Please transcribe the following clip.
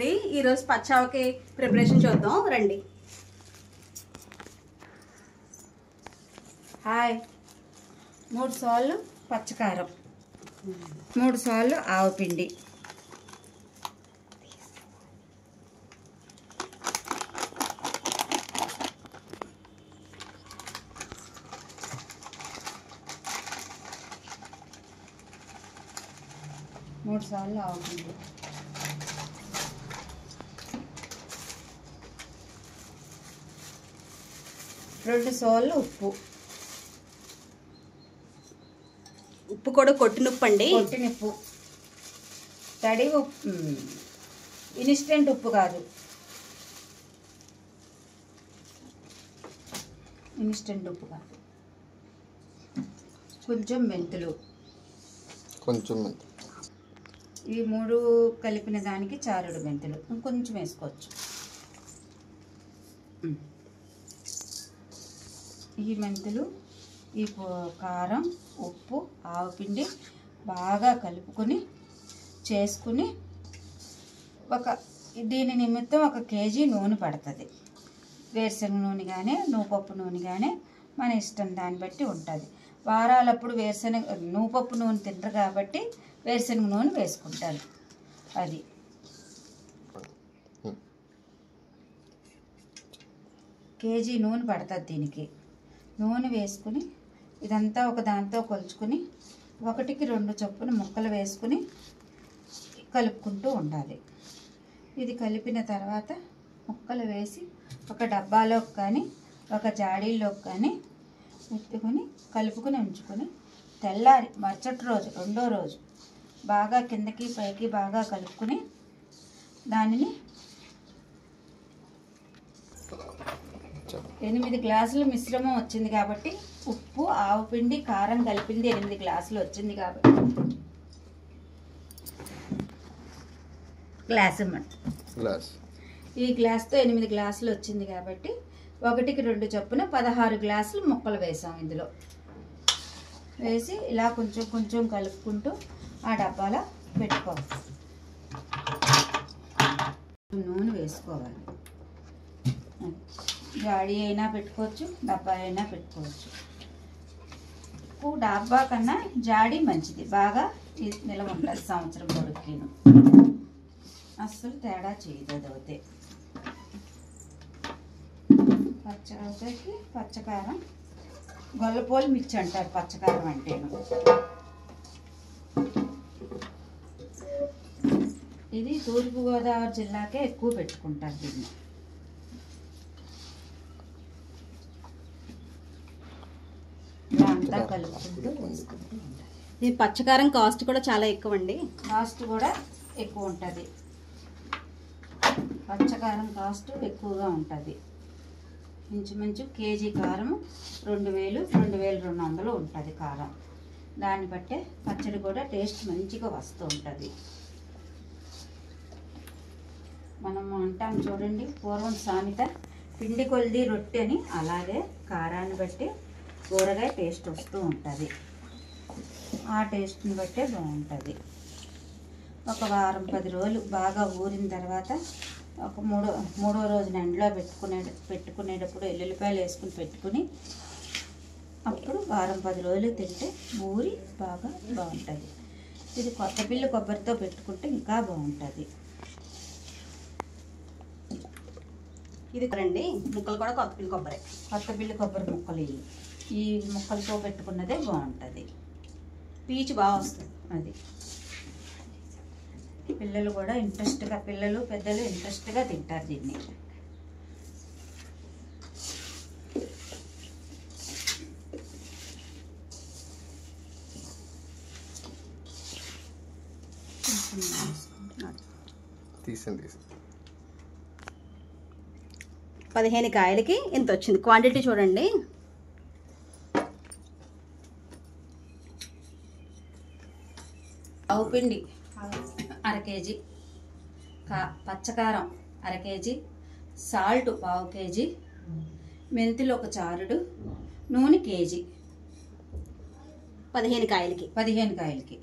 అండి ఈ రోజు పచ్చావకి ప్రిపరేషన్ చూద్దాం రండి. హాయ్. 3 సార్లు పచ్చకారం, 3 సార్లు ఆవపిండి, మూడు సార్లు ఆవపిండి, 2 సార్లు ఉప్పు. ఉప్పు కూడా కొట్టినుప్పు అండి, కొట్టినుప్పు, తడి ఉప్పు, ఇన్స్టెంట్ ఉప్పు కాదు, ఇన్స్టెంట్ ఉప్పు కాదు. కొంచెం మెంతులు, ఇవి 3 కలిపిన దానికి చారుడు మెంతులు ఇంకొంచెం వేసుకోవచ్చు. ఈ మెంతులు, ఈ కారం, ఉప్పు, ఆవపిండి బాగా కలుపుకొని చేసుకుని దీని నిమిత్తం 1 కేజీ నూనె పడుతుంది. వేరుశనగ నూనె కానీ నూపప్పు నూనె కానీ మన ఇష్టం దాన్ని బట్టి ఉంటుంది. వారాలప్పుడు నూపప్పు నూనె తింటారు కాబట్టి వేరుశనగ నూనె వేసుకుంటారు. అది కేజీ నూనె పడుతుంది దీనికి. నూనె వేసుకుని ఇదంతా ఒక దాంతో కొలుచుకుని 1కి 2 చొప్పున ముక్కలు వేసుకుని కలుపుకుంటూ ఉండాలి. ఇది కలిపిన తర్వాత ముక్కలు వేసి ఒక డబ్బాలోకి కానీ ఒక జాడీలోకి కానీ పెట్టుకుని కలుపుకుని ఉంచుకొని తెల్లారి మరుసటి రోజు 2వ రోజు బాగా కిందకి పైకి బాగా కలుపుకుని దానిని 8 గ్లాసులు మిశ్రమం వచ్చింది కాబట్టి ఉప్పు, ఆవపిండి, కారం కలిపింది 8 గ్లాసులు వచ్చింది కాబట్టి ఈ గ్లాస్తో 8 గ్లాసులు వచ్చింది కాబట్టి 1కి 2 చొప్పున 16 గ్లాసులు ముక్కలు వేసాం. ఇందులో వేసి ఇలా కొంచెం కొంచెం కలుపుకుంటూ ఆ డబ్బాలో పెట్టుకోవాలి. నూనె వేసుకోవాలి. జాడీ అయినా పెట్టుకోవచ్చు, డబ్బా అయినా పెట్టుకోవచ్చు. డబ్బా కన్నా జాడీ మంచిది, బాగా నిలవ ఉంటుంది సంవత్సరం పొడుక్కిను, అస్సలు తేడా చేయదు. అది అవుతే పచ్చకి పచ్చకారం, గొల్లపోలు మిర్చి అంటారు పచ్చకారం అంటేను. ఇది తూర్పుగోదావరి జిల్లాకే ఎక్కువ పెట్టుకుంటారు దీన్ని. అంతా కలుపుకుంటూ వేసుకుంటూ ఉండాలి. ఈ పచ్చకారం కాస్ట్ కూడా చాలా ఎక్కువ అండి. కాస్ట్ కూడా ఎక్కువ ఉంటుంది. పచ్చకారం కాస్ట్ ఎక్కువగా ఉంటుంది. ఇంచుమించు కేజీ కారం 2000-2200 ఉంటుంది కారం. దాన్ని బట్టే పచ్చడి కూడా టేస్ట్ మంచిగా వస్తూ ఉంటుంది. మనం అంటాం చూడండి, పూర్వం సామెత పిండి కొలిది రొట్టె అని. అలాగే కారాన్ని బట్టి కూరగాయ టేస్ట్ వస్తూ ఉంటుంది. ఆ టేస్ట్ని బట్టే బాగుంటుంది. ఒక వారం 10 రోజులు బాగా ఊరిన తర్వాత ఒక మూడో రోజున ఎండలో పెట్టుకునేటప్పుడు ఎల్లుల్లిపాయలు వేసుకుని పెట్టుకుని అప్పుడు వారం 10 రోజులు తింటే ఊరి బాగా బాగుంటుంది. ఇది కొత్తపిల్లి కొబ్బరితో పెట్టుకుంటే ఇంకా బాగుంటుంది. ఇది రండి ముక్కలు కూడా కొత్తపిల్లి కొబ్బరి ముక్కలు ఈ ముక్కలతో పెట్టుకున్నదే బాగుంటుంది. పీచు బాగా వస్తుంది. అది పిల్లలు కూడా ఇంట్రెస్ట్గా, పిల్లలు పెద్దలు ఇంట్రెస్ట్గా తింటారు దీన్ని. తీసింది 15 కాయలకి ఇంత వచ్చింది. క్వాంటిటీ చూడండి. ఆవుపిండి 1/2 కేజీ, పచ్చకారం 1/2 కేజీ, సాల్ట్ 1/2 కేజీ, మెంతులు 1 చారుడు, నూనె కేజీ. 15 కాయలకి.